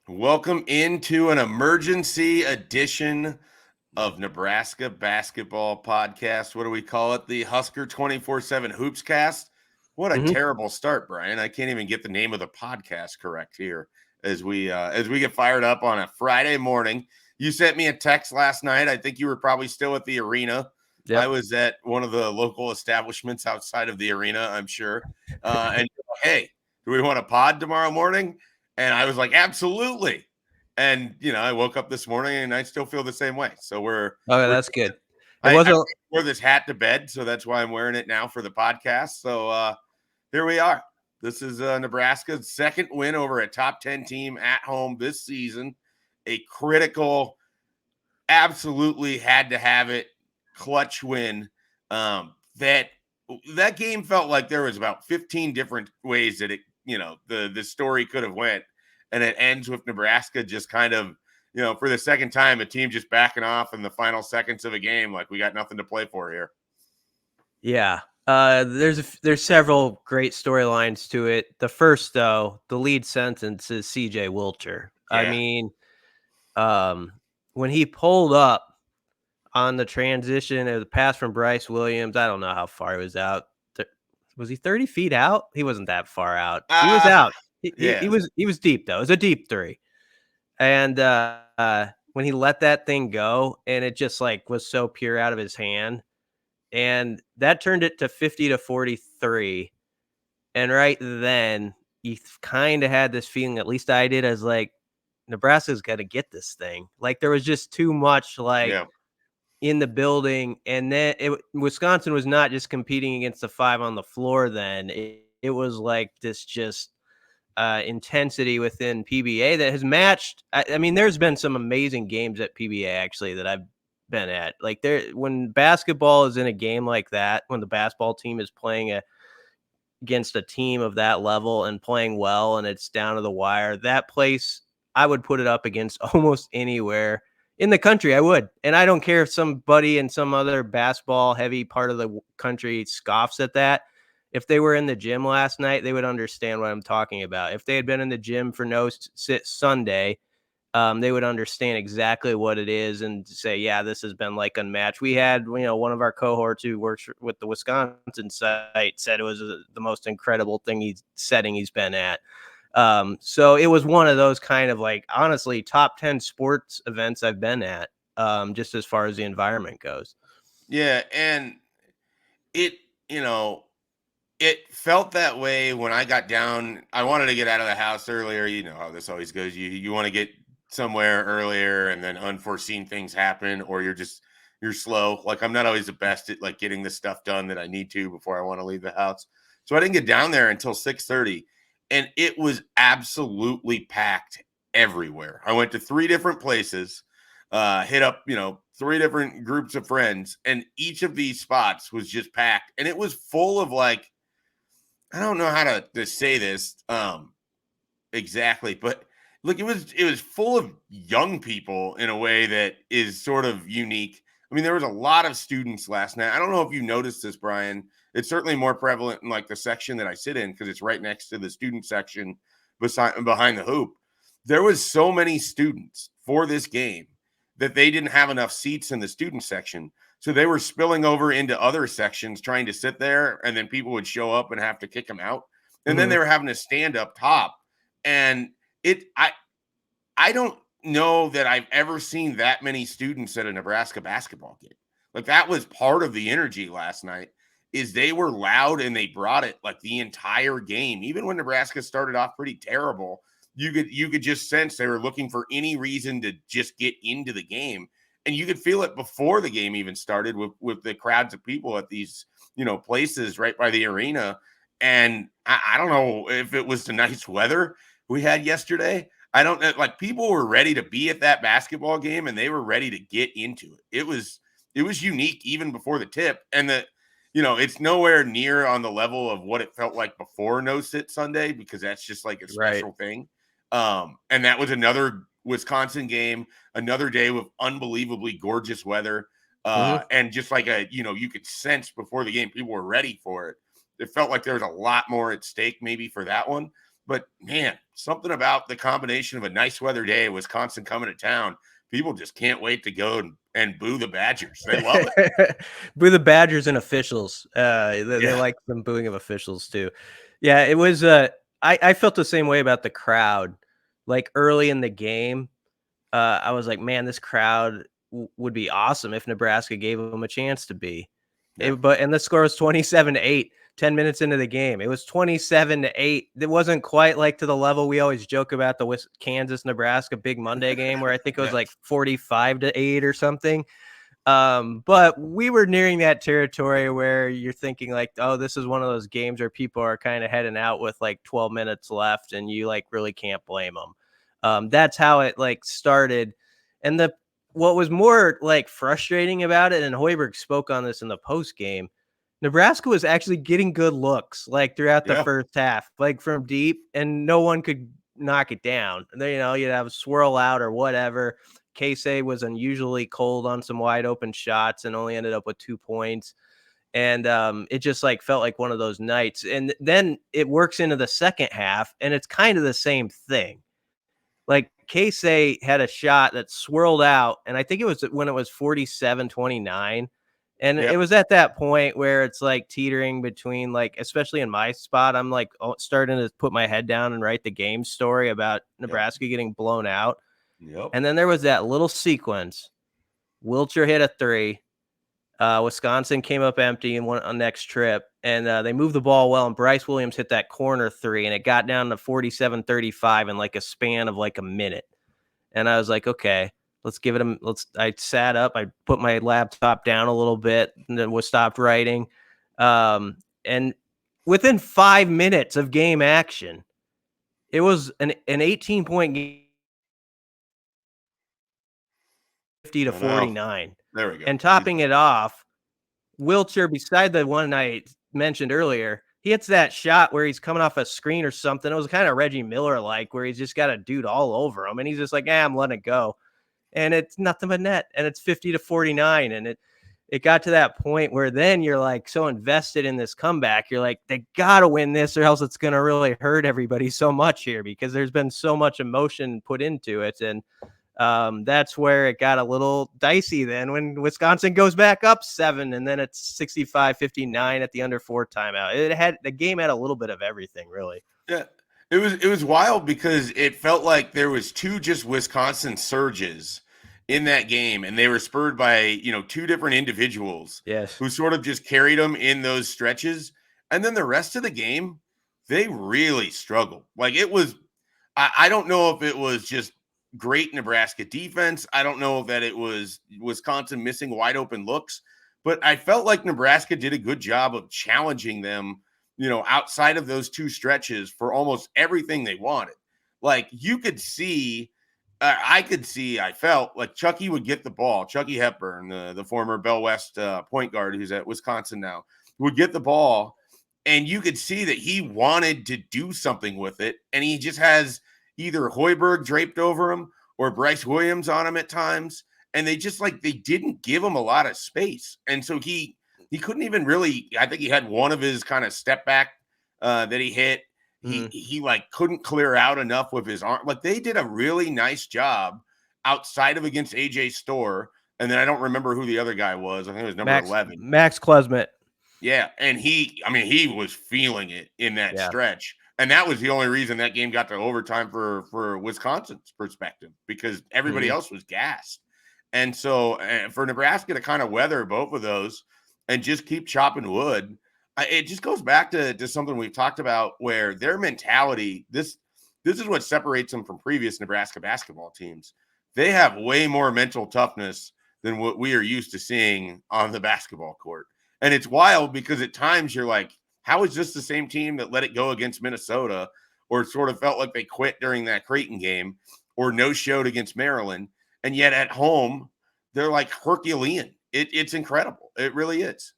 Welcome into an emergency edition of Nebraska Basketball Podcast. What do we call it? The Husker247 HoopsCast. What a Mhm. terrible start, Brian. I can't even get the name of the podcast correct here as we get fired up on a Friday morning. You sent me a text last night. I think you were probably still at the arena. I Yep. was at one of the local establishments outside of the arena, I'm sure. And hey, do we want a pod tomorrow morning? And I was like, absolutely. And I woke up this morning and I still feel the same way. So we're Okay, that's good. It I wasn't wear this hat to bed, so that's why I'm wearing it now for the podcast. So here we are. This is Nebraska's second win over a top 10 team at home this season. A critical, absolutely had to have it clutch win. That game felt like there was about 15 different ways that the story could have went, and it ends with Nebraska just kind of for the second time a team just backing off in the final seconds of a game, like we got nothing to play for here. Yeah. There's several great storylines to it. The first, though, the lead sentence is CJ Wilcher. I Yeah. mean, um, when he pulled up on the transition of the pass from Brice Williams, I don't know how far he was out. Was he 30 feet out? He wasn't that far out. He was Uh out. He yeah. was deep though. It was a deep three. And when he let that thing go, and it just like was so pure out of his hand, and that turned it to 50-43. And right then, you kind of had this feeling, at least I did, as like Nebraska's got to get this thing. Like there was just too much like Yeah. in the building, and then Wisconsin was not just competing against the five on the floor. Then it was like this just intensity within PBA that has matched. I mean, there's been some amazing games at PBA actually that I've been at. Like when basketball is in a game like that, when the basketball team is playing against a team of that level and playing well, and it's down to the wire, that place I would put it up against almost anywhere in the country. I would, and I don't care if somebody in some other basketball heavy part of the country scoffs at that. If they were in the gym last night, they would understand what I'm talking about. If they had been in the gym for no sit Sunday, they would understand exactly what it is and say, yeah, this has been like unmatched. We had, one of our cohorts who works with the Wisconsin site said it was the most incredible setting he's been at. So it was one of those kind of like, honestly, top 10 sports events I've been at, just as far as the environment goes. Yeah. And it, you know, it felt that way when I got down. I wanted to get out of the house earlier. You know how this always goes. You want to get somewhere earlier, and then unforeseen things happen, or you're slow. Like I'm not always the best at like getting the stuff done that I need to before I want to leave the house. So I didn't get down there until 6:30, and it was absolutely packed everywhere. I went to 3 different places, hit up three different groups of friends, and each of these spots was just packed, and it was full of like I don't know how to say this exactly, but look, it was full of young people in a way that is sort of unique. I mean, there was a lot of students last night. I don't know if you noticed this, Brian. It's certainly more prevalent in like the section that I sit in because it's right next to the student section behind the hoop. There was so many students for this game that they didn't have enough seats in the student section. So they were spilling over into other sections trying to sit there, and then people would show up and have to kick them out. And then Mm-hmm. they were having to stand up top. And I don't know that I've ever seen that many students at a Nebraska basketball game. Like that was part of the energy last night is they were loud and they brought it like the entire game. Even when Nebraska started off pretty terrible, you could just sense they were looking for any reason to just get into the game. And you could feel it before the game even started with the crowds of people at these, places right by the arena. And I don't know if it was the nice weather we had yesterday. I don't know. Like people were ready to be at that basketball game and they were ready to get into it. It was unique even before the tip. And it's nowhere near on the level of what it felt like before No Sit Sunday because that's just like a Right. special thing. And that was another Wisconsin game, another day with unbelievably gorgeous weather. Mm-hmm. And just like you could sense before the game, people were ready for it. It felt like there was a lot more at stake maybe for that one. But man, something about the combination of a nice weather day, Wisconsin coming to town, people just can't wait to go and boo the Badgers. They love it. Boo the Badgers and officials. They Yeah. like some booing of officials too. Yeah, it was. I felt the same way about the crowd. Like early in the game, I was like, man, this crowd would be awesome if Nebraska gave them a chance to be. Yeah. And the score was 27-8. 10 minutes into the game, it was 27-8. It wasn't quite like to the level we always joke about the Kansas Nebraska Big Monday game, where I think it was Yeah. like 45-8 or something. But we were nearing that territory where you're thinking like, oh, this is one of those games where people are kind of heading out with like 12 minutes left, and you like really can't blame them. That's how it like started. And what was more like frustrating about it, and Hoiberg spoke on this in the post game, Nebraska was actually getting good looks like throughout the Yeah. first half, like from deep, and no one could knock it down. And then, you'd have a swirl out or whatever. Keisei was unusually cold on some wide open shots and only ended up with 2 points. And it just like felt like one of those nights. And then it works into the second half, and it's kind of the same thing. Like Keisei had a shot that swirled out, and I think it was when it was 47-29. And Yep. it was at that point where it's like teetering between, like, especially in my spot, I'm like starting to put my head down and write the game story about Nebraska getting blown out. Yep. And then there was that little sequence. Wilcher hit a 3. Wisconsin came up empty and went on next trip, and they moved the ball well. And Brice Williams hit that corner 3, and it got down to 47-35 in like a span of like a minute. And I was like, okay, let's give it a. I sat up, I put my laptop down a little bit, and then was stopped writing. And within 5 minutes of game action, it was an 18-point game. 50-49. There we go. And topping it off, Wilcher, beside the one I mentioned earlier, he hits that shot where he's coming off a screen or something. It was kind of Reggie Miller-like, where he's just got a dude all over him, and he's just like, I'm letting it go. And it's nothing but net, and it's 50-49. And it got to that point where then you're like so invested in this comeback. You're like, they got to win this, or else it's going to really hurt everybody so much here, because there's been so much emotion put into it. And that's where it got a little dicey then when Wisconsin goes back up 7, and then it's 65-59 at the under 4 timeout. The game had a little bit of everything, really. Yeah. It was wild because it felt like there was 2 just Wisconsin surges in that game, and they were spurred by, 2 different individuals. Yes. Who sort of just carried them in those stretches. And then the rest of the game, they really struggled. Like it was, I don't know if it was just great Nebraska defense. I don't know if that it was Wisconsin missing wide open looks, but I felt like Nebraska did a good job of challenging them, outside of those 2 stretches for almost everything they wanted. Like you could see, I felt like Chucky would get the ball. Chucky Hepburn, the former Bell West point guard who's at Wisconsin now, would get the ball, and you could see that he wanted to do something with it, and he just has either Hoiberg draped over him or Brice Williams on him at times. And they just they didn't give him a lot of space. And so he couldn't even really, I think he had one of his kind of step back that he hit. He couldn't clear out enough with his arm. Like they did a really nice job outside of against AJ Storr. And then I don't remember who the other guy was. I think it was number 11. Max Klesmet. Yeah. And he was feeling it in that stretch. And that was the only reason that game got to overtime for Wisconsin's perspective, because everybody else was gassed. And so for Nebraska to kind of weather both of those and just keep chopping wood, it just goes back to something we've talked about, where their mentality, this is what separates them from previous Nebraska basketball teams. They have way more mental toughness than what we are used to seeing on the basketball court. And it's wild because at times you're like, how is this the same team that let it go against Minnesota, or sort of felt like they quit during that Creighton game, or no-showed against Maryland? And yet at home, they're like Herculean. It's incredible. It really is.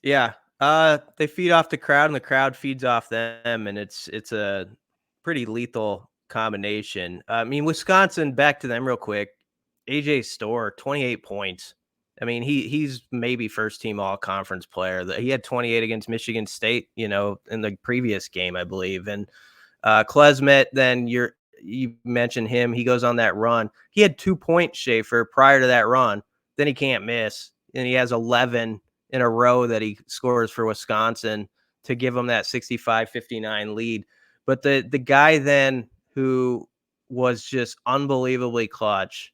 Yeah. They feed off the crowd, and the crowd feeds off them, and it's a pretty lethal combination. I mean, Wisconsin, back to them real quick. AJ Storr, 28 points. I mean, he's maybe first team all conference player. He had 28 against Michigan State, in the previous game, I believe. And Klesmet, then you mentioned him. He goes on that run. He had 2 points, Schaefer, prior to that run. Then he can't miss, and he has 11 in a row that he scores for Wisconsin to give him that 65-59 lead. But the guy then who was just unbelievably clutch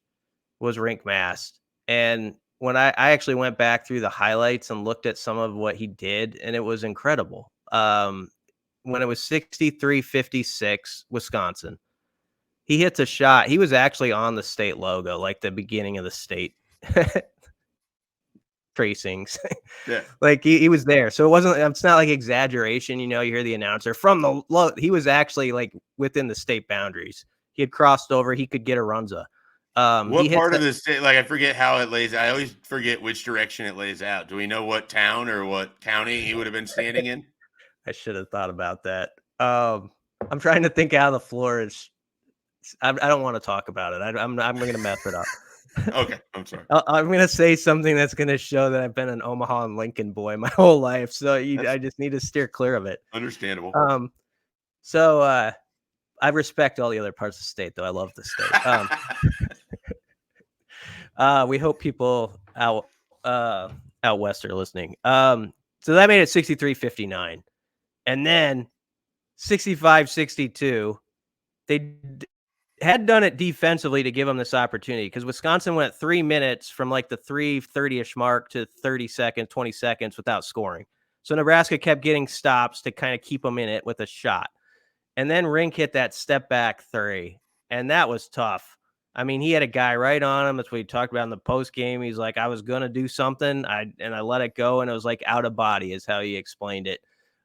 was Rink Mast. And when I actually went back through the highlights and looked at some of what he did, and it was incredible. When it was 63-56 Wisconsin, he hits a shot. He was actually on the state logo, like the beginning of the state tracings. Yeah. Like he was there. So it's not like exaggeration. You hear the announcer from the low. He was actually like within the state boundaries. He had crossed over. He could get a runza. He What hits part of the state? Like, I forget how it lays. I always forget which direction it lays out. Do we know what town or what county he would have been standing in? I should have thought about that. I'm trying to think how the floor is. I don't want to talk about it. I'm going to mess it up. Okay, I'm sorry. I'm going to say something that's going to show that I've been an Omaha and Lincoln boy my whole life. So I just need to steer clear of it. Understandable. So I respect all the other parts of the state, though. I love the state. We hope people out west are listening. So that made it 63-59. And then 65-62, they had done it defensively to give them this opportunity because Wisconsin went 3 minutes from like the 3:30-ish mark to 30 seconds, 20 seconds without scoring. So Nebraska kept getting stops to kind of keep them in it with a shot. And then Rink hit that step back three, and that was tough. I mean, he had a guy right on him. That's what he talked about in the post game. He's like, I was going to do something. I let it go. And it was like out of body is how he explained it.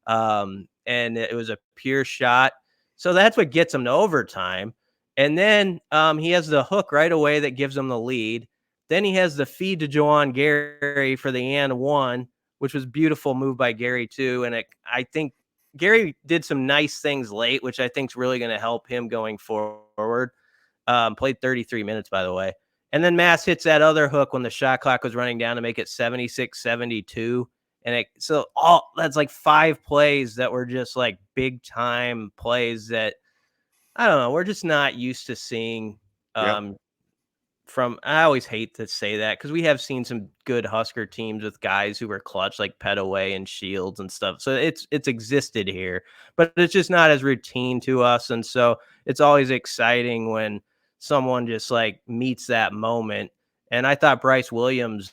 And it was a pure shot. So that's what gets him to overtime. And then he has the hook right away that gives him the lead. Then he has the feed to Juwan Gary for the and one, which was beautiful move by Gary too. And I think Gary did some nice things late, which I think is really going to help him going forward. Played 33 minutes, by the way. And then Mast hits that other hook when the shot clock was running down to make it 76-72. And so that's like 5 plays that were just like big time plays that I don't know. We're just not used to seeing from. I always hate to say that because we have seen some good Husker teams with guys who were clutch like Petaway and Shields and stuff. So it's existed here, but it's just not as routine to us. And so it's always exciting when someone just like meets that moment. And I thought Brice Williams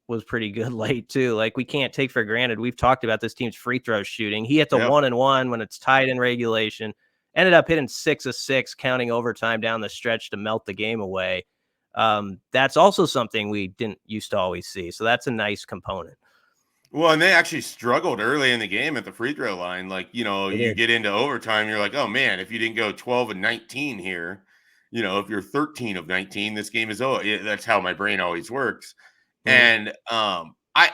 was pretty good late too. Like we can't take for granted. We've talked about this team's free throw shooting. He hit the 1-and-1 when it's tied in regulation. Ended up hitting 6 of 6, counting overtime down the stretch to melt the game away. That's also something we didn't used to always see. So that's a nice component. Well, and they actually struggled early in the game at the free throw line. Like, you get into overtime, you're like, oh man, if you didn't go 12 and 19 here, if you're 13 of 19, this game is over. That's how my brain always works. Mm-hmm. And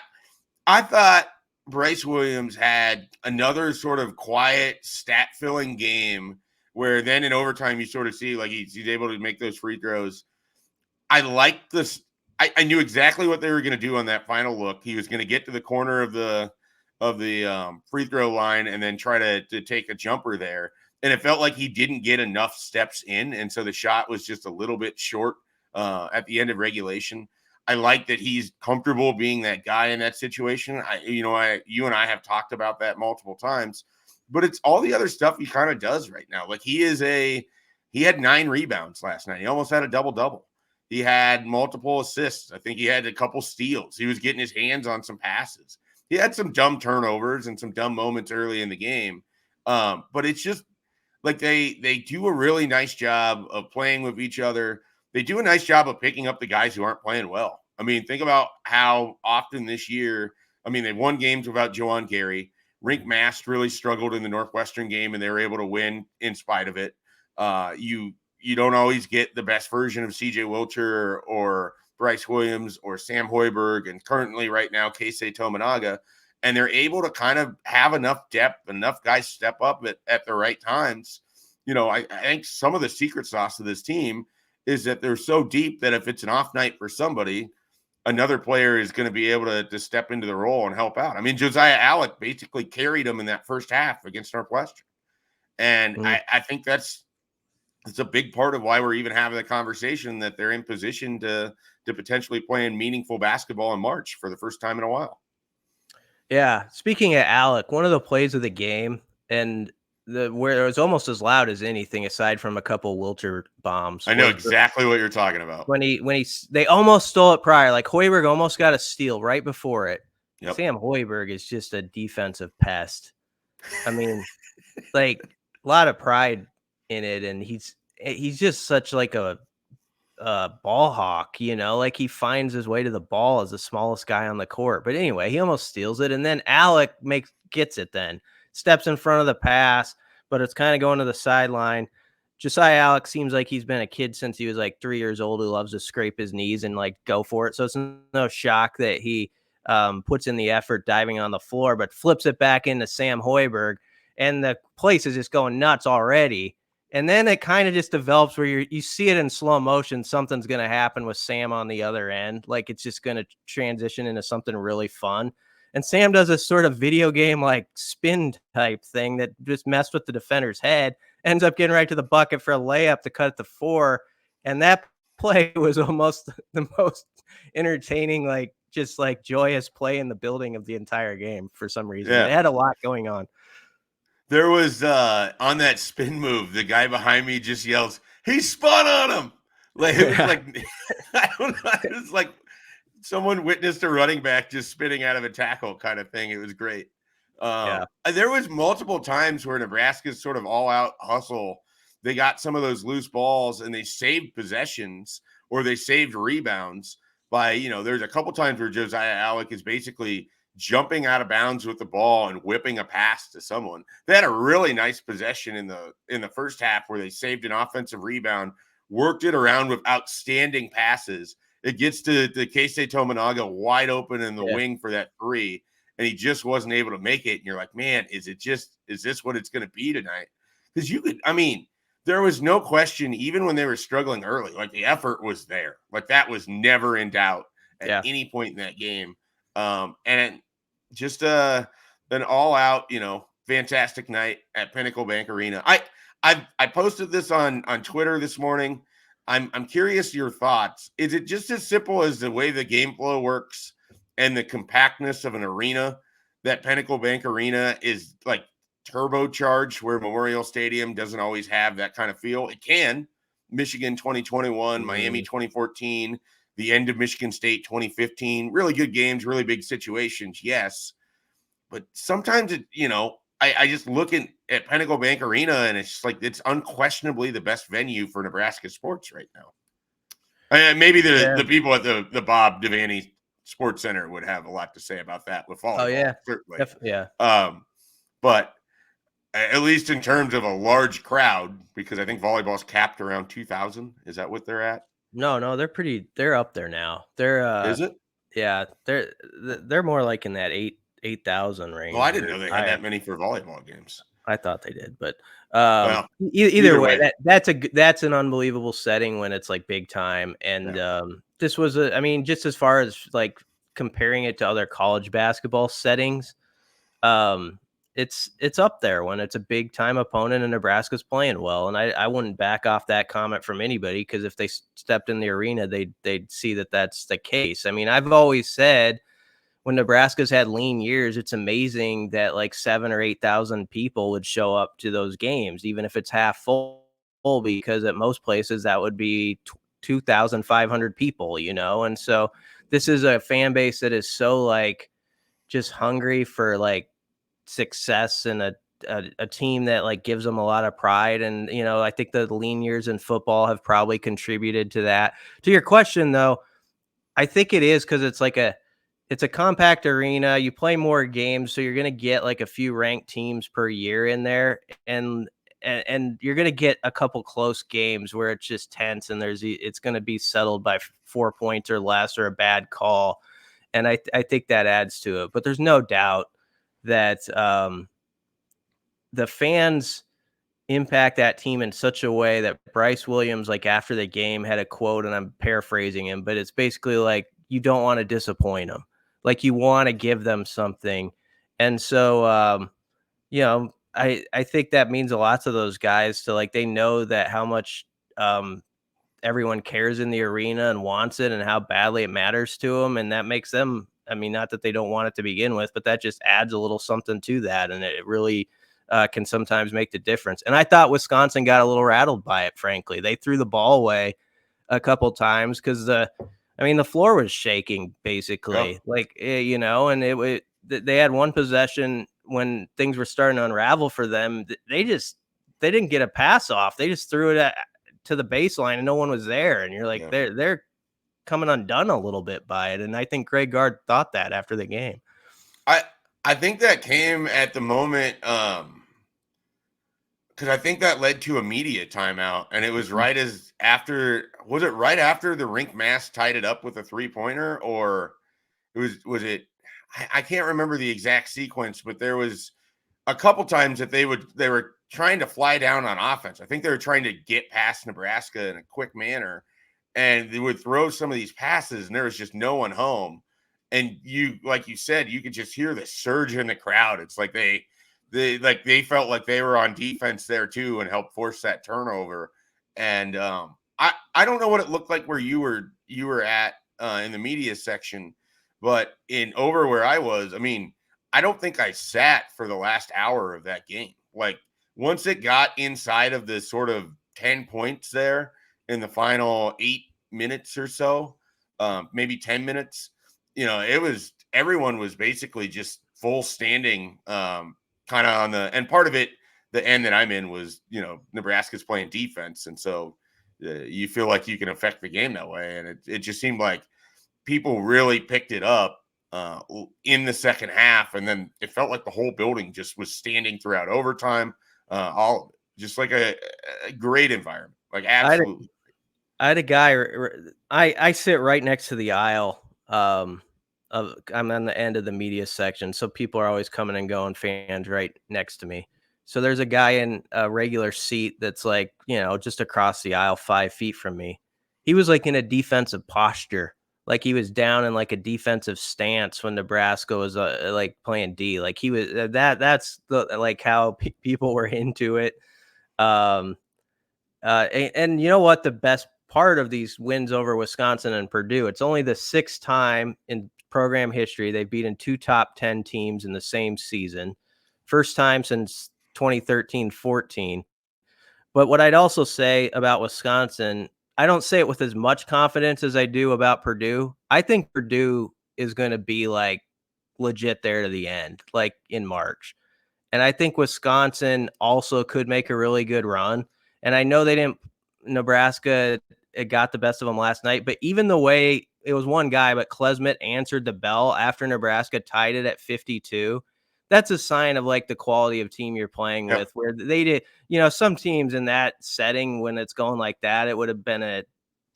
I thought Brice Williams had another sort of quiet, stat-filling game where then in overtime you sort of see like he's able to make those free throws. I like this. I knew exactly what they were going to do on that final look. He was going to get to the corner of the free throw line and then try to take a jumper there. And it felt like he didn't get enough steps in, and so the shot was just a little bit short at the end of regulation. I like that he's comfortable being that guy in that situation. You and I have talked about that multiple times, but it's all the other stuff he kind of does right now. Like he had 9 rebounds last night. He almost had a double-double. He had multiple assists. I think he had a couple steals. He was getting his hands on some passes. He had some dumb turnovers and some dumb moments early in the game. But it's just like they do a really nice job of playing with each other. They do a nice job of picking up the guys who aren't playing well. I mean, think about how often this year, they won games without Juwan Gary. Rink Mast really struggled in the Northwestern game, and they were able to win in spite of it. You don't always get the best version of CJ Wilcher or Brice Williams or Sam Hoiberg, and currently right now, Keisei Tominaga. And they're able to kind of have enough depth, enough guys step up at the right times. I think some of the secret sauce of this team is that they're so deep that if it's an off night for somebody, another player is going to be able to step into the role and help out. I mean, Josiah Allick basically carried him in that first half against Northwestern. And I think it's a big part of why we're even having the conversation that they're in position to potentially play in meaningful basketball in March for the first time in a while. Yeah. Speaking of Alec, one of the plays of the game, and where it was almost as loud as anything aside from a couple Wilcher bombs. I know exactly what you're talking about. They almost stole it prior. Like Hoiberg almost got a steal right before it. Yep. Sam Hoiberg is just a defensive pest. I mean, like a lot of pride in it, and he's just such like a ball hawk, like he finds his way to the ball as the smallest guy on the court. But anyway, he almost steals it, and then Alec gets it, then steps in front of the pass, but it's kind of going to the sideline. Josiah Alec seems like he's been a kid since he was like 3 years old who loves to scrape his knees and like go for it. So it's no shock that he puts in the effort diving on the floor, but flips it back into Sam Hoiberg, and the place is just going nuts already. And then it kind of just develops where you see it in slow motion. Something's going to happen with Sam on the other end. Like it's just going to transition into something really fun. And Sam does a sort of video game like spin type thing that just messed with the defender's head, ends up getting right to the bucket for a layup to cut it to 4. And that play was almost the most entertaining, like just like joyous play in the building of the entire game for some reason. Yeah. It had a lot going on. There was on that spin move, the guy behind me just yells, "He spun on him!" Like it was like I don't know, it was like someone witnessed a running back just spinning out of a tackle kind of thing. It was great. There was multiple times where Nebraska's sort of all-out hustle. They got some of those loose balls and they saved possessions or they saved rebounds by, there's a couple times where Josiah Allick is basically jumping out of bounds with the ball and whipping a pass to someone. They had a really nice possession in the first half where they saved an offensive rebound, worked it around with outstanding passes. It gets to Keisei Tominaga wide open in the wing for that 3, and he just wasn't able to make it. And you're like, man, is this what it's going to be tonight? Because there was no question, even when they were struggling early, like the effort was there. Like that was never in doubt at any point in that game. And just an all-out, fantastic night at Pinnacle Bank Arena. I posted this on Twitter this morning. I'm curious your thoughts. Is it just as simple as the way the game flow works and the compactness of an arena that Pinnacle Bank Arena is like turbocharged, where Memorial Stadium doesn't always have that kind of feel? It can. Michigan 2021, Miami 2014, the end of Michigan State 2015, really good games, really big situations, yes. But sometimes I just look at Pinnacle Bank Arena and it's just like it's unquestionably the best venue for Nebraska sports right now. And maybe the people at the Bob Devaney Sports Center would have a lot to say about that with volleyball. Oh yeah, certainly. But at least in terms of a large crowd, because I think volleyball's capped around 2,000. Is that what they're at? No, they're up there now. Is it? Yeah, they're more like in that 8,000 range. Well, I didn't know they had that many for volleyball games. I thought they did, but either way, that's an unbelievable setting when it's like big time. And this was just as far as like comparing it to other college basketball settings, it's up there when it's a big time opponent and Nebraska's playing well. And I wouldn't back off that comment from anybody, because if they stepped in the arena, they'd see that that's the case. I mean, I've always said when Nebraska's had lean years, it's amazing that like 7,000 or 8,000 people would show up to those games, even if it's half full, because at most places that would be 2,500 people, And so this is a fan base that is so like just hungry for like success and a team that like gives them a lot of pride. And, I think the lean years in football have probably contributed to that. To your question though, I think it is because it's a compact arena. You play more games, so you're going to get like a few ranked teams per year in there, and you're going to get a couple close games where it's just tense and it's going to be settled by 4 points or less or a bad call. And I think that adds to it. But there's no doubt that the fans impact that team in such a way that Brice Williams, like after the game, had a quote, and I'm paraphrasing him, but it's basically like you don't want to disappoint them. Like you want to give them something. And so, I think that means a lot to those guys to like, they know that how much, everyone cares in the arena and wants it and how badly it matters to them. And that makes them, I mean, not that they don't want it to begin with, but that just adds a little something to that. And it really can sometimes make the difference. And I thought Wisconsin got a little rattled by it, frankly. They threw the ball away a couple times because the floor was shaking basically, and they had one possession when things were starting to unravel for them. They didn't get a pass off. They just threw it to the baseline and no one was there. And you're like, they're coming undone a little bit by it. And I think Greg Gard thought that after the game. I think that came at the moment, because I think that led to a media timeout, and it was right after the Rink Mast tied it up with a 3-pointer, or was it? I can't remember the exact sequence, but there was a couple times that they were trying to fly down on offense. I think they were trying to get past Nebraska in a quick manner, and they would throw some of these passes, and there was just no one home. And like you said, you could just hear the surge in the crowd. It's like they felt like they were on defense there too and helped force that turnover. And I don't know what it looked like where you were at in the media section, but over where I was, I mean, I don't think I sat for the last hour of that game. Like once it got inside of the sort of 10 points there in the final 8 minutes or so, maybe 10 minutes, everyone was basically just full standing, kind of on and part of it, the end that I'm in was, Nebraska's playing defense. And so you feel like you can affect the game that way. And it just seemed like people really picked it up in the second half. And then it felt like the whole building just was standing throughout overtime. All of it, just like a great environment, like absolutely. I had a guy, I sit right next to the aisle. I'm on the end of the media section, so people are always coming and going, fans right next to me. So there's a guy in a regular seat that's like, just across the aisle, 5 feet from me. He was like in a defensive posture, like he was down in like a defensive stance when Nebraska was like playing D. Like he was that's the like how people were into it. Um, and you know what? The best part of these wins over Wisconsin and Purdue, it's only the 6th time in program history they've beaten 2 top 10 teams in the same season. First time since 2013-14. But what I'd also say about Wisconsin, I don't say it with as much confidence as I do about Purdue. I think Purdue is going to be like legit there to the end, like in March. And I think Wisconsin also could make a really good run. And I know Nebraska, it got the best of them last night, but even the way it was one guy, but Klesmit answered the bell after Nebraska tied it at 52. That's a sign of like the quality of team you're playing with, where they did, some teams in that setting, when it's going like that, it would have been a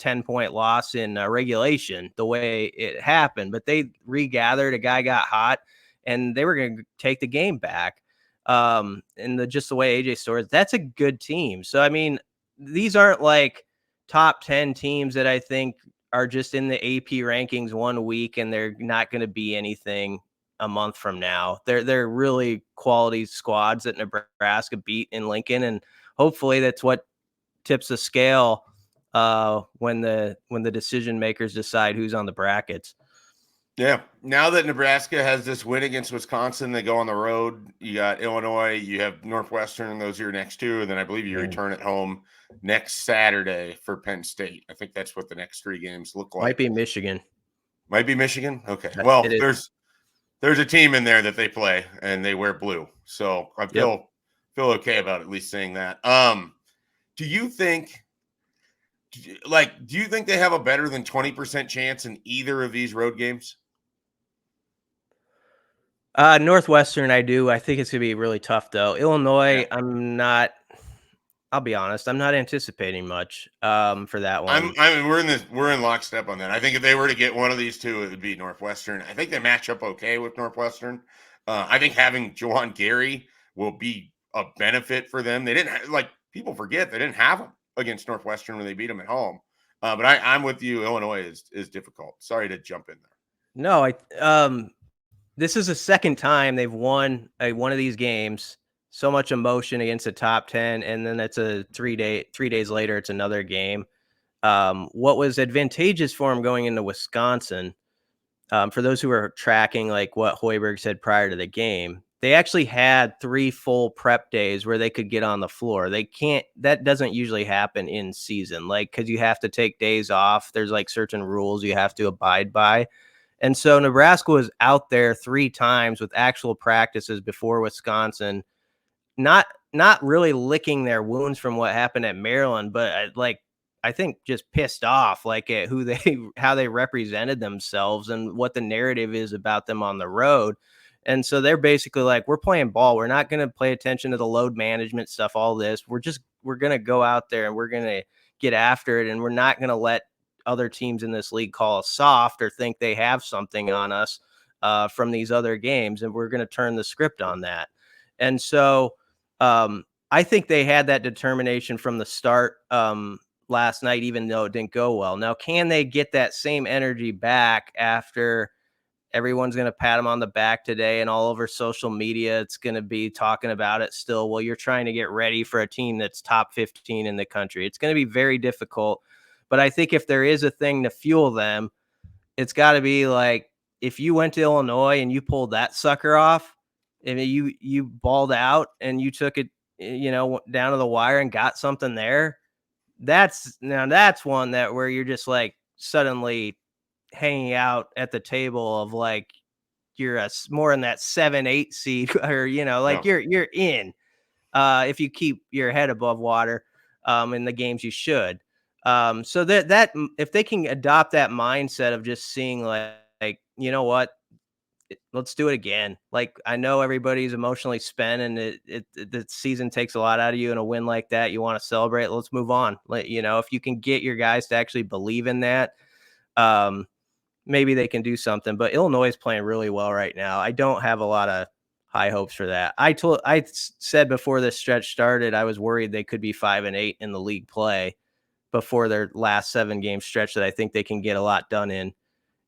10-point loss in regulation the way it happened, but they regathered, a guy got hot and they were going to take the game back. And just the way AJ stores, that's a good team. So, I mean, these aren't like top 10 teams that I think are just in the AP rankings one week and they're not going to be anything a month from now. They're really quality squads that Nebraska beat in Lincoln, and hopefully that's what tips the scale when the decision makers decide who's on the brackets. Yeah. Now that Nebraska has this win against Wisconsin, they go on the road. You got Illinois, you have Northwestern, and those are your next two. And then I believe you return at home next Saturday for Penn State. I think that's what the next 3 games look like. Might be Michigan. Might be Michigan? Okay. Well, there's a team in there that they play, and they wear blue. So I feel okay about at least saying that. Do you think they have a better than 20% chance in either of these road games? Northwestern, I do. I think it's going to be really tough, though. Illinois, I'll be honest, I'm not anticipating much for that one. We're in lockstep on that. I think if they were to get one of these two, it would be Northwestern. I think they match up okay with Northwestern. I think having Juwan Gary will be a benefit for them. They didn't people forget they didn't have him against Northwestern when they beat them at home. But I'm with you. Illinois is difficult. Sorry to jump in there. No, this is the second time they've won one of these games. So much emotion against the top 10, and then it's a 3 days later, it's another game. What was advantageous for him going into Wisconsin, for those who are tracking like what Hoiberg said prior to the game, they actually had 3 full prep days where they could get on the floor. That doesn't usually happen in season, like, because you have to take days off. There's like certain rules you have to abide by. And so Nebraska was out there 3 times with actual practices before Wisconsin, not really licking their wounds from what happened at Maryland, but I think just pissed off like at how they represented themselves and what the narrative is about them on the road. And so they're basically like, we're playing ball. We're not going to pay attention to the load management stuff, all this. We're going to go out there and we're going to get after it. And we're not going to let other teams in this league call us soft or think they have something on us from these other games. And we're going to turn the script on that. And so I think they had that determination from the start last night, even though it didn't go well. Now, can they get that same energy back after everyone's going to pat them on the back today and all over social media? It's going to be talking about it still. Well, you're trying to get ready for a team that's top 15 in the country. It's going to be very difficult. But I think if there is a thing to fuel them, it's got to be like, if you went to Illinois and you pulled that sucker off, I mean, you balled out and you took it, down to the wire and got something there. That's one that where you're just like suddenly hanging out at the table of like you're more in that 7-8 seed or like No. you're in if you keep your head above water in the games you should. So that if they can adopt that mindset of just seeing like you know what, let's do it again. Like, I know everybody's emotionally spent and the season takes a lot out of you, and a win like that, you want to celebrate. Let's move on. If you can get your guys to actually believe in that, maybe they can do something. But Illinois is playing really well right now. I don't have a lot of high hopes for that. I said before this stretch started, I was worried they could be 5-8 in the league play before their last 7 game stretch that I think they can get a lot done in.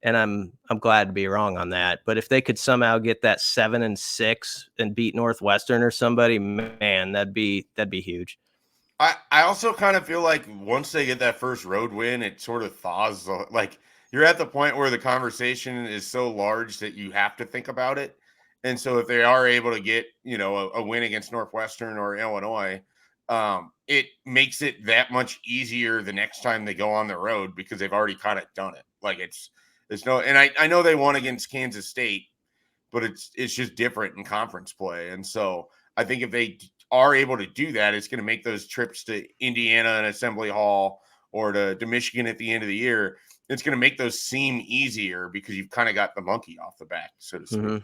And I'm glad to be wrong on that. But if they could somehow get that 7-6 and beat Northwestern or somebody, man, that'd be huge. I also kind of feel like once they get that first road win, it sort of thaws. Like, you're at the point where the conversation is so large that you have to think about it. And so if they are able to get, a win against Northwestern or Illinois, it makes it that much easier the next time they go on the road because they've already kind of done it. Like, there's no, and I know they won against Kansas State, but it's just different in conference play. And so I think if they are able to do that, it's going to make those trips to Indiana and Assembly Hall or to Michigan at the end of the year, it's going to make those seem easier because you've kind of got the monkey off the back, so to speak. Mm-hmm.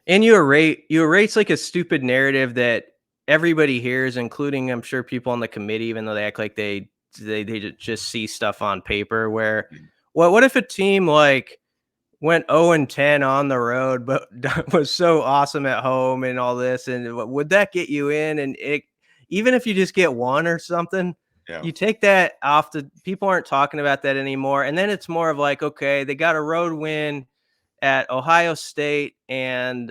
And you erase like a stupid narrative that everybody hears, including I'm sure people on the committee, even though they act like they just see stuff on paper. Where, what if a team like went 0-10 on the road, but was so awesome at home and all this, and would that get you in? And even if you just get one or something, you take that off. People aren't talking about that anymore. And then it's more of like, okay, they got a road win at Ohio State and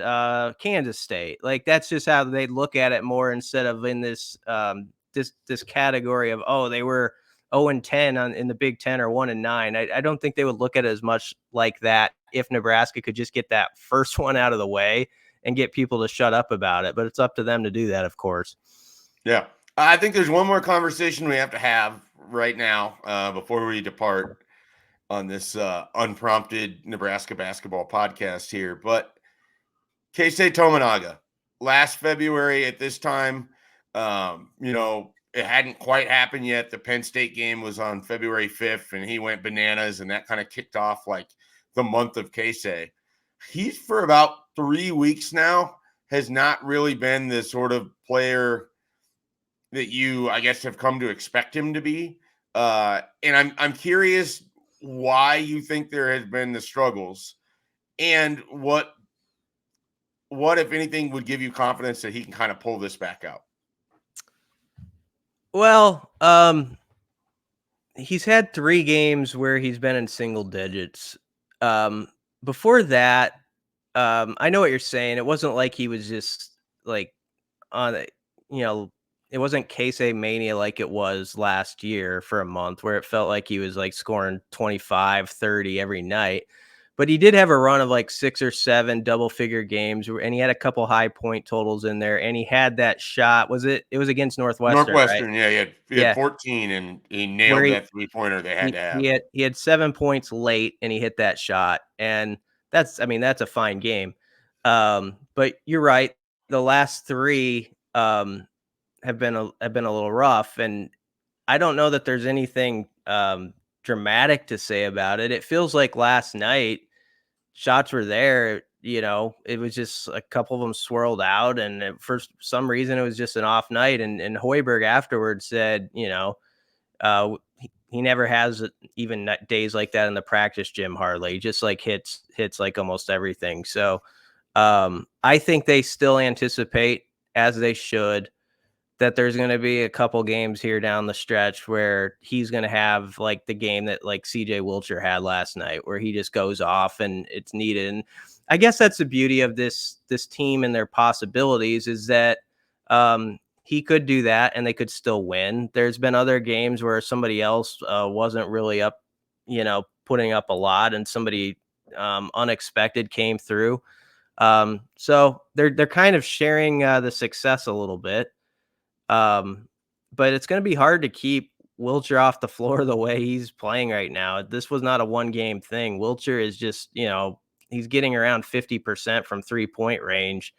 Kansas State. Like, that's just how they look at it more, instead of in this this category of, they were 0-10 in the Big Ten or 1-9. I don't think they would look at it as much like that if Nebraska could just get that first one out of the way and get people to shut up about it. But it's up to them to do that, of course. Yeah. I think there's one more conversation we have to have right now before we depart on this unprompted Nebraska basketball podcast here. But Keisei Tominaga, last February at this time, it hadn't quite happened yet. The Penn State game was on February 5th, and he went bananas, and that kind of kicked off like the month of Keisei. He's, for about 3 weeks now, has not really been the sort of player that you, I guess, have come to expect him to be. And I'm curious why you think there has been the struggles, and what, if anything, would give you confidence that he can kind of pull this back out. Well, he's had 3 games where he's been in single digits. Before that, I know what you're saying. It wasn't like he was just like on a, you know, it wasn't Keisei mania like it was last year for a month where it felt like he was like scoring 25, 30 every night. But he did have a run of like 6 or 7 double figure games and he had a couple high point totals in there and he had that shot. It was against Northwestern, right? Northwestern, yeah, he had Yeah, 14 and he where nailed that three-pointer they had to have. he had 7 points late and he hit that shot. And that's a fine game. But you're right. The last 3 have been a little rough, and I don't know that there's anything dramatic to say about it. It feels like last night shots were there. It was just a couple of them swirled out, and for some reason it was just an off night. And Hoiberg afterwards said, he never has even days like that in the practice gym hardly. He just like hits like almost everything. So I think they still anticipate, as they should, that there's going to be a couple games here down the stretch where he's going to have like the game that like CJ Wilcher had last night, where he just goes off and it's needed. And I guess that's the beauty of this team and their possibilities is that he could do that and they could still win. There's been other games where somebody else wasn't really up, putting up a lot, and somebody unexpected came through. So they're kind of sharing the success a little bit. But it's going to be hard to keep Wilcher off the floor the way he's playing right now. This was not a one game thing. Wilcher is just, he's getting around 50% from 3-point range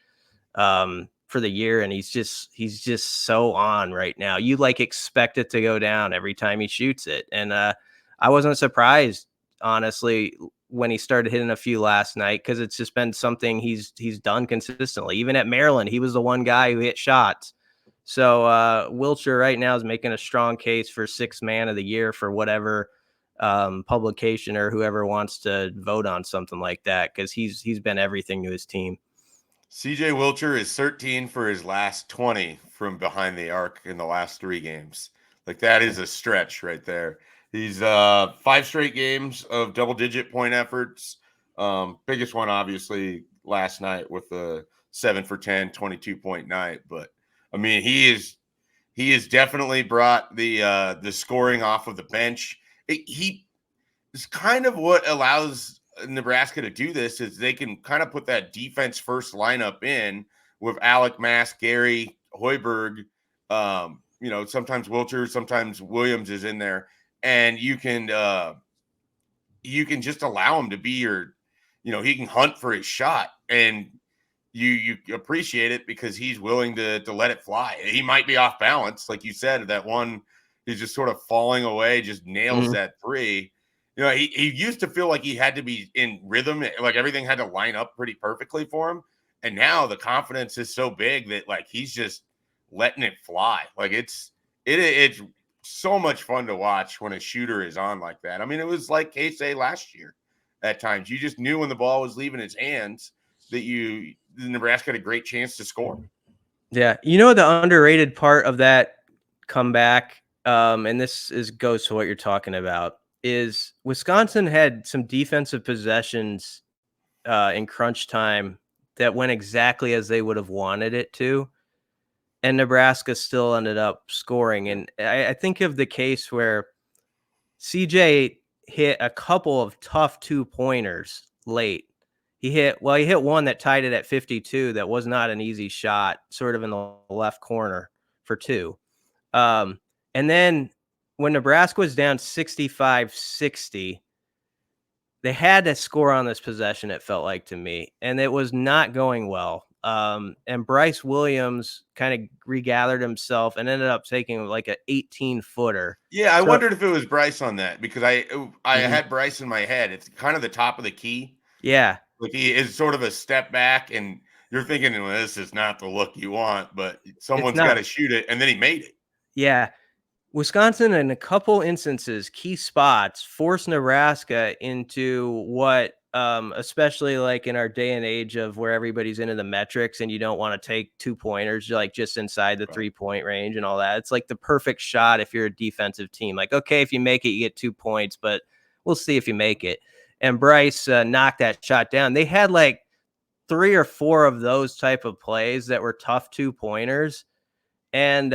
for the year. And he's just so on right now. You like expect it to go down every time he shoots it. And I wasn't surprised, honestly, when he started hitting a few last night, because it's just been something he's done consistently. Even at Maryland, he was the one guy who hit shots. So Wilcher right now is making a strong case for 6th man of the year for whatever publication or whoever wants to vote on something like that, because he's been everything to his team. CJ Wilcher is 13 for his last 20 from behind the arc in the last 3 games. Like, that is a stretch right there. He's 5 straight games of double-digit point efforts. Biggest one, obviously, last night with the 7 for 10, 22-point night. But I mean, he has definitely brought the scoring off of the bench. He is kind of what allows Nebraska to do this, is they can kind of put that defense first lineup in with Alec, Mast, Gary, Hoiberg. Sometimes Wilcher, sometimes Williams is in there, and you can just allow him to be your, he can hunt for his shot, and you appreciate it because he's willing to let it fly. He might be off balance, like you said, that one he's just sort of falling away, just nails that 3. He used to feel like he had to be in rhythm, like everything had to line up pretty perfectly for him. And now the confidence is so big that like he's just letting it fly. Like it's so much fun to watch when a shooter is on like that. I mean, it was like Keisei last year at times. You just knew when the ball was leaving his hands that Nebraska had a great chance to score. Yeah. The underrated part of that comeback, and this goes to what you're talking about, is Wisconsin had some defensive possessions in crunch time that went exactly as they would have wanted it to. And Nebraska still ended up scoring. And I think of the case where CJ hit a couple of tough 2-pointers late. He hit one that tied it at 52. That was not an easy shot, sort of in the left corner for 2. And then when Nebraska was down 65-60, they had to score on this possession, it felt like to me, and it was not going well. And Brice Williams kind of regathered himself and ended up taking like an 18-footer. Yeah, I wondered if it was Brice on that, because I had Brice in my head. It's kind of the top of the key. Yeah. Like, he is sort of a step back, and you're thinking, well, this is not the look you want, but someone's got to shoot it, and then he made it. Yeah. Wisconsin, in a couple instances, key spots, forced Nebraska into what especially like in our day and age of where everybody's into the metrics and you don't want to take 2-pointers like just inside the 3-point range and all that. It's like the perfect shot if you're a defensive team. Like, okay, if you make it, you get 2 points, but we'll see if you make it. And Brice knocked that shot down. They had like 3 or 4 of those type of plays that were tough 2-pointers. And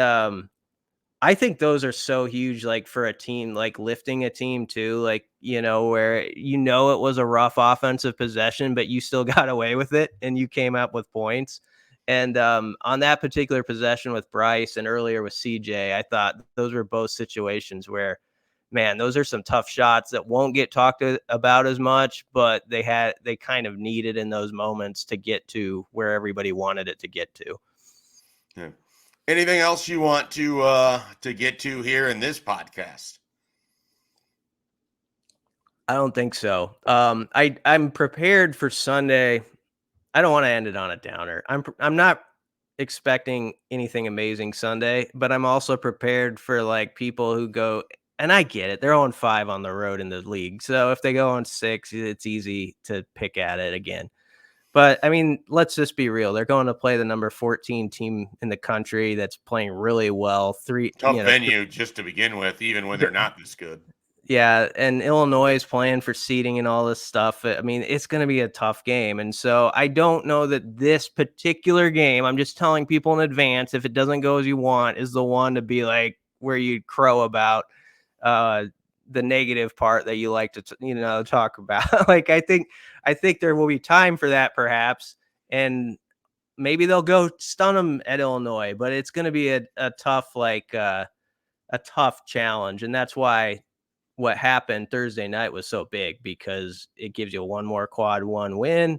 I think those are so huge, like for a team, like lifting a team too, like, where, it was a rough offensive possession, but you still got away with it and you came up with points. And on that particular possession with Brice and earlier with CJ, I thought those were both situations where, man, those are some tough shots that won't get talked about as much, but they kind of needed in those moments to get to where everybody wanted it to get to. Yeah. Anything else you want to get to here in this podcast? I don't think so. I'm prepared for Sunday. I don't want to end it on a downer. I'm not expecting anything amazing Sunday, but I'm also prepared for like people who go, and I get it. They're 0-5 on the road in the league. So if they go on 6, it's easy to pick at it again. But I mean, let's just be real. They're going to play the number 14 team in the country that's playing really well. Tough venue just to begin with, even when they're not this good. Yeah, and Illinois is playing for seeding and all this stuff. I mean, it's going to be a tough game. And so I don't know that this particular game, I'm just telling people in advance, if it doesn't go as you want, is the one to be like where you crow about the negative part that you like to, talk about. Like, I think there will be time for that perhaps. And maybe they'll go stun them at Illinois, but it's going to be a tough, a tough challenge. And that's why what happened Thursday night was so big, because it gives you one more quad 1 win.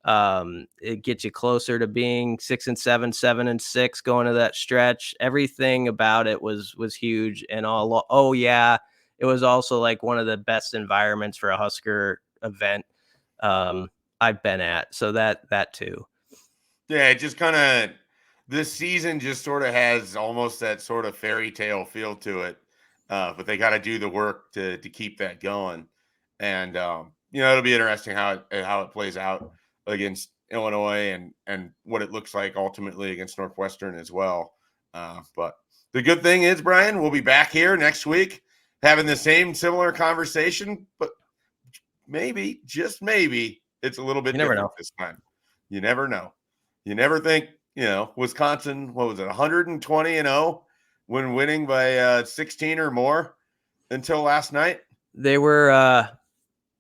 It gets you closer to being 6-7, 7-6 going to that stretch. Everything about it was huge. And it was also like one of the best environments for a Husker event I've been at. So that too. Yeah, it just kind of, this season just sort of has almost that sort of fairy tale feel to it. But they got to do the work to keep that going. And, it'll be interesting how it plays out against Illinois and what it looks like ultimately against Northwestern as well. But the good thing is, Brian, we'll be back here next week having the same similar conversation, but maybe, just maybe, it's a little bit different this time. You never know. You never think, Wisconsin, what was it, 120-0 when winning by 16 or more until last night? They were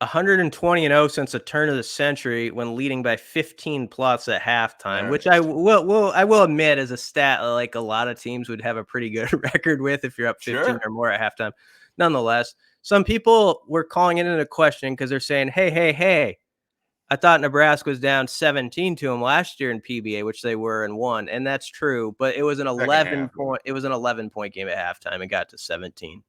120-0 since the turn of the century when leading by 15 plus at halftime, which I will admit is a stat like a lot of teams would have a pretty good record with if you're up 15 or more at halftime. Nonetheless, some people were calling it into question because they're saying, hey, I thought Nebraska was down 17 to them last year in PBA, which they were and won, and that's true. But it was an 11-point game at halftime and got to 17,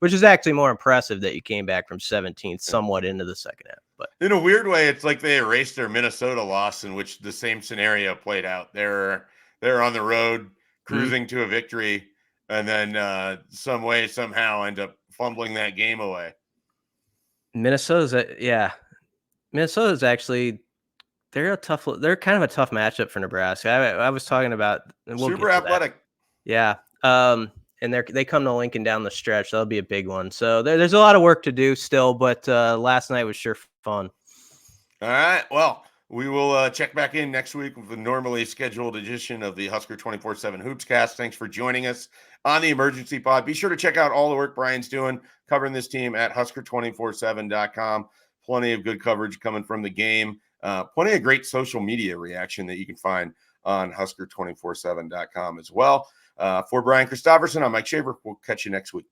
which is actually more impressive that you came back from 17 somewhat into the second half. But in a weird way, it's like they erased their Minnesota loss, in which the same scenario played out. They're on the road cruising to a victory, and then some way somehow end up fumbling that game away. Minnesota's actually they're kind of a tough matchup for Nebraska. I was talking about super athletic. Yeah. And they come to Lincoln down the stretch. That'll be a big one. So there's a lot of work to do still, but last night was sure fun. All right. Well, we will check back in next week with the normally scheduled edition of the Husker247 HoopsCast. Thanks for joining us on the Emergency Pod. Be sure to check out all the work Brian's doing covering this team at Husker247.com. Plenty of good coverage coming from the game. Plenty of great social media reaction that you can find on Husker247.com as well. For Brian Christopherson, I'm Mike Schaefer. We'll catch you next week.